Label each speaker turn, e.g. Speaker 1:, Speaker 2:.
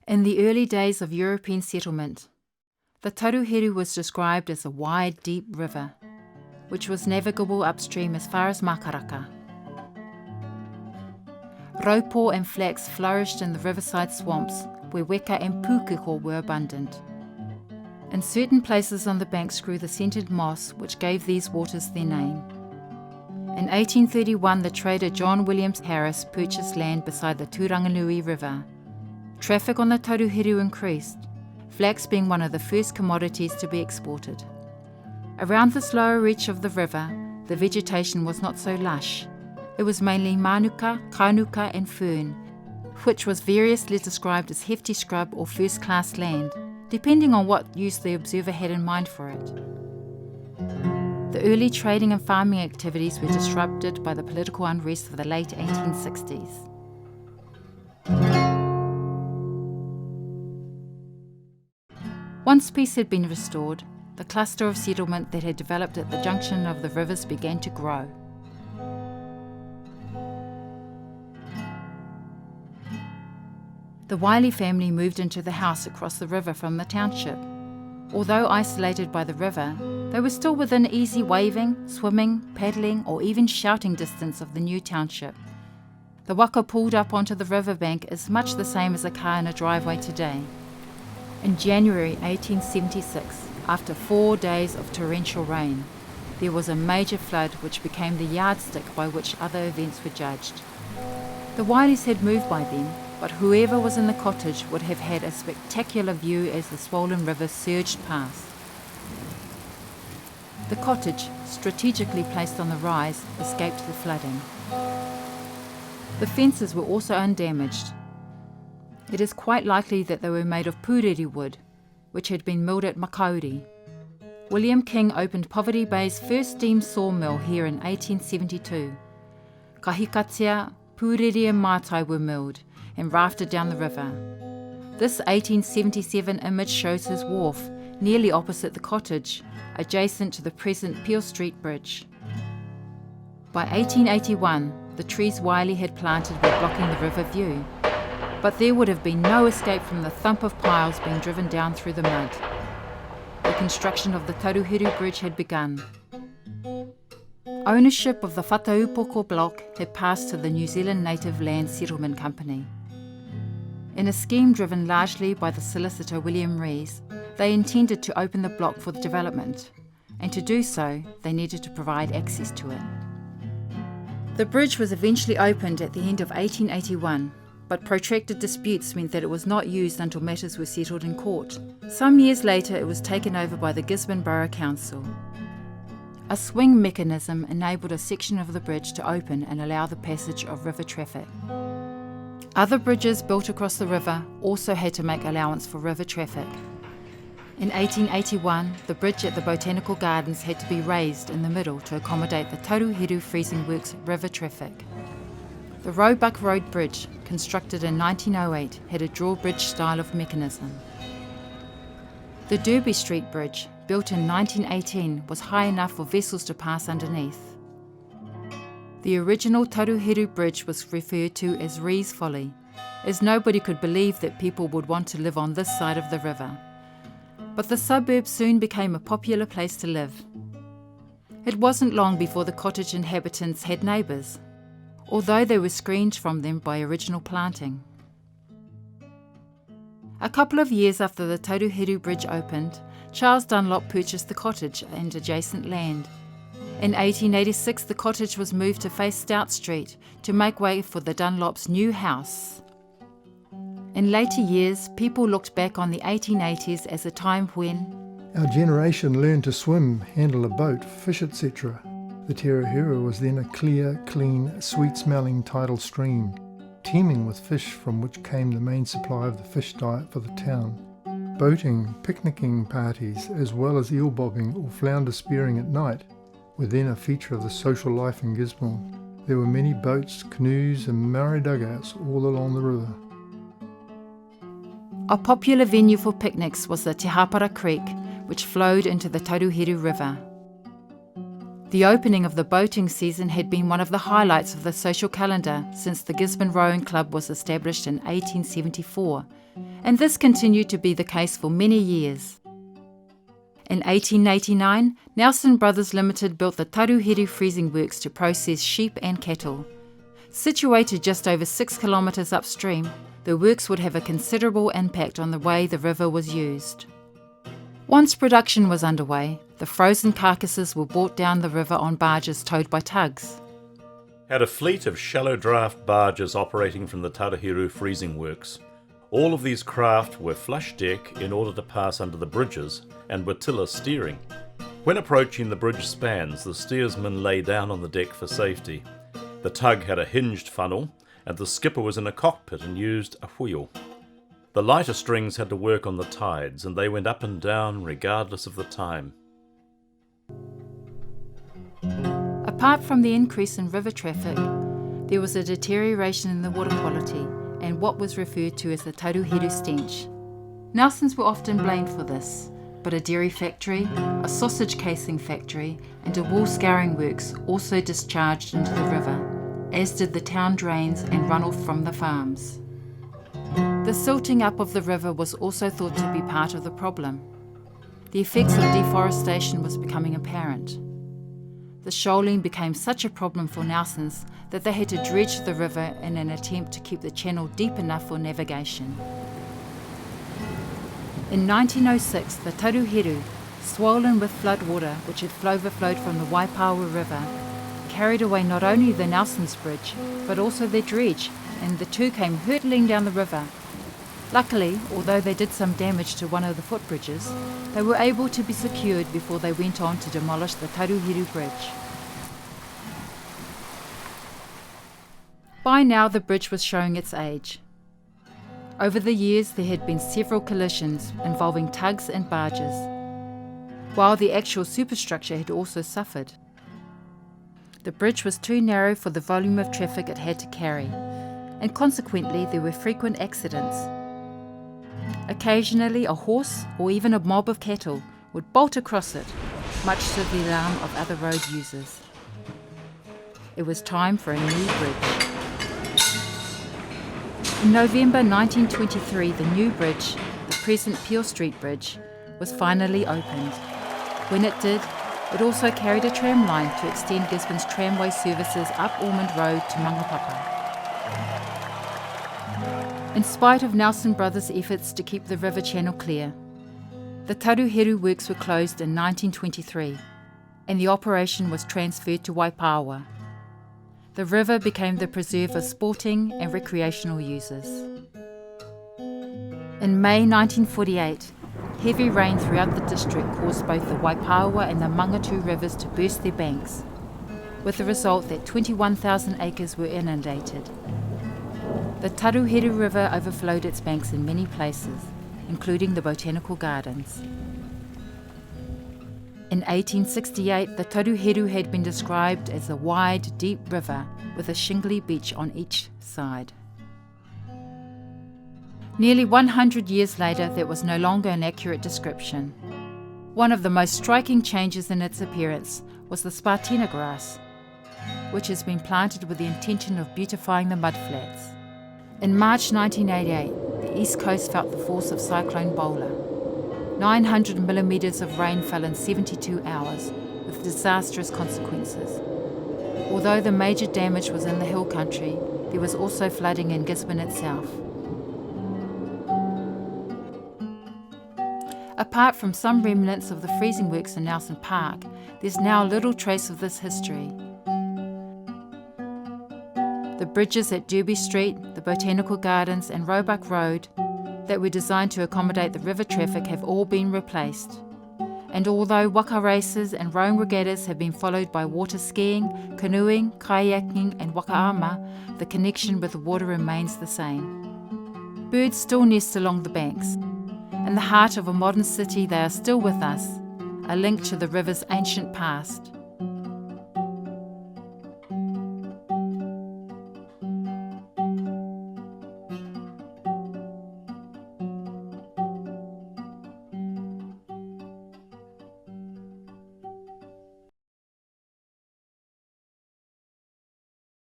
Speaker 1: In the early days of European settlement, the Taruheru was described as a wide, deep river, which was navigable upstream as far as Makaraka. Raupo and flax flourished in the riverside swamps, where weka and pūkeko were abundant. In certain places on the banks grew the scented moss, which gave these waters their name. In 1831, the trader John Williams Harris purchased land beside the Tūranga River. Traffic on the Taruheru increased, flax being one of the first commodities to be exported. Around this lower reach of the river, the vegetation was not so lush. It was mainly manuka, kanuka and fern, which was variously described as hefty scrub or first-class land, depending on what use the observer had in mind for it. The early trading and farming activities were disrupted by the political unrest of the late 1860s. Once peace had been restored, the cluster of settlement that had developed at the junction of the rivers began to grow. The Wyllie family moved into the house across the river from the township. Although isolated by the river, they were still within easy waving, swimming, paddling, or even shouting distance of the new township. The waka pulled up onto the riverbank is much the same as a car in a driveway today. In January 1876, after 4 days of torrential rain, there was a major flood which became the yardstick by which other events were judged. The Wylies had moved by then, but whoever was in the cottage would have had a spectacular view as the swollen river surged past. The cottage, strategically placed on the rise, escaped the flooding. The fences were also undamaged. It is quite likely that they were made of pūrere wood, which had been milled at Makauri. William King opened Poverty Bay's first steam sawmill here in 1872. Kahikatea, pūrere and mātai were milled and rafted down the river. This 1877 image shows his wharf, nearly opposite the cottage, adjacent to the present Peel Street Bridge. By 1881, the trees Wyllie had planted were blocking the river view, but there would have been no escape from the thump of piles being driven down through the mud. The construction of the Taruheru Bridge had begun. Ownership of the Whataupoko block had passed to the New Zealand Native Land Settlement Company. In a scheme driven largely by the solicitor William Rees, they intended to open the block for development, and to do so, they needed to provide access to it. The bridge was eventually opened at the end of 1881, but protracted disputes meant that it was not used until matters were settled in court. Some years later, it was taken over by the Gisborne Borough Council. A swing mechanism enabled a section of the bridge to open and allow the passage of river traffic. Other bridges built across the river also had to make allowance for river traffic. In 1881, the bridge at the Botanical Gardens had to be raised in the middle to accommodate the Taruheru Freezing Works river traffic. The Roebuck Road Bridge, constructed in 1908, had a drawbridge style of mechanism. The Derby Street Bridge, built in 1918, was high enough for vessels to pass underneath. The original Taruheru Bridge was referred to as Rees Folly, as nobody could believe that people would want to live on this side of the river. But the suburb soon became a popular place to live. It wasn't long before the cottage inhabitants had neighbours, although they were screened from them by original planting. A couple of years after the Taruheru Bridge opened, Charles Dunlop purchased the cottage and adjacent land. In 1886, the cottage was moved to face Stout Street to make way for the Dunlops' new house. In later years, people looked back on the 1880s as a time when
Speaker 2: our generation learned to swim, handle a boat, fish, etc. The Taruheru was then a clear, clean, sweet-smelling tidal stream, teeming with fish from which came the main supply of the fish diet for the town. Boating, picnicking parties, as well as eel bobbing or flounder spearing at night, were then a feature of the social life in Gisborne. There were many boats, canoes and Maori dugouts all along the river.
Speaker 1: A popular venue for picnics was the Te Hapara Creek, which flowed into the Taruheru River. The opening of the boating season had been one of the highlights of the social calendar since the Gisborne Rowing Club was established in 1874, and this continued to be the case for many years. In 1889, Nelson Brothers Limited built the Taruheru freezing works to process sheep and cattle. Situated just over 6 kilometres upstream, the works would have a considerable impact on the way the river was used. Once production was underway, the frozen carcasses were brought down the river on barges towed by tugs.
Speaker 3: Had a fleet of shallow draft barges operating from the Taruheru freezing works. All of these craft were flush deck in order to pass under the bridges and were tiller steering. When approaching the bridge spans, the steersman lay down on the deck for safety. The tug had a hinged funnel, and the skipper was in a cockpit and used a wheel. The lighter strings had to work on the tides, and they went up and down regardless of the time.
Speaker 1: Apart from the increase in river traffic, there was a deterioration in the water quality and what was referred to as the Taruheru stench. Nelsons were often blamed for this, but a dairy factory, a sausage casing factory, and a wool scouring works also discharged into the river, as did the town drains and runoff from the farms. The silting up of the river was also thought to be part of the problem. The effects of deforestation was becoming apparent. The shoaling became such a problem for Nelsons that they had to dredge the river in an attempt to keep the channel deep enough for navigation. In 1906, the Taruheru, swollen with floodwater which had overflowed from the Waipawa River, carried away not only the Nelsons Bridge, but also their dredge, and the two came hurtling down the river. Luckily, although they did some damage to one of the footbridges, they were able to be secured before they went on to demolish the Taruheru Bridge. By now the bridge was showing its age. Over the years there had been several collisions involving tugs and barges, while the actual superstructure had also suffered. The bridge was too narrow for the volume of traffic it had to carry, and consequently there were frequent accidents. Occasionally a horse or even a mob of cattle would bolt across it, much to the alarm of other road users. It was time for a new bridge. In November 1923, the new bridge, the present Peel Street Bridge, was finally opened. When it did, it also carried a tram line to extend Gisborne's tramway services up Ormond Road to Mangapapa. In spite of Nelson Brothers' efforts to keep the river channel clear, the Taruheru works were closed in 1923 and the operation was transferred to Waipawa. The river became the preserve of sporting and recreational users. In May 1948, heavy rain throughout the district caused both the Waipawa and the Mangatu rivers to burst their banks, with the result that 21,000 acres were inundated. The Taruheru River overflowed its banks in many places, including the botanical gardens. In 1868, the Taruheru had been described as a wide, deep river with a shingly beach on each side. Nearly 100 years later, that was no longer an accurate description. One of the most striking changes in its appearance was the spartina grass, which has been planted with the intention of beautifying the mudflats. In March 1988, the East Coast felt the force of Cyclone Bowler. 900 millimetres of rain fell in 72 hours, with disastrous consequences. Although the major damage was in the hill country, there was also flooding in Gisborne itself. Apart from some remnants of the freezing works in Nelson Park, there's now little trace of this history. The bridges at Derby Street, the Botanical Gardens and Roebuck Road that were designed to accommodate the river traffic have all been replaced. And although waka races and rowing regattas have been followed by water skiing, canoeing, kayaking and wakaama, the connection with the water remains the same. Birds still nest along the banks. In the heart of a modern city they are still with us, a link to the river's ancient past.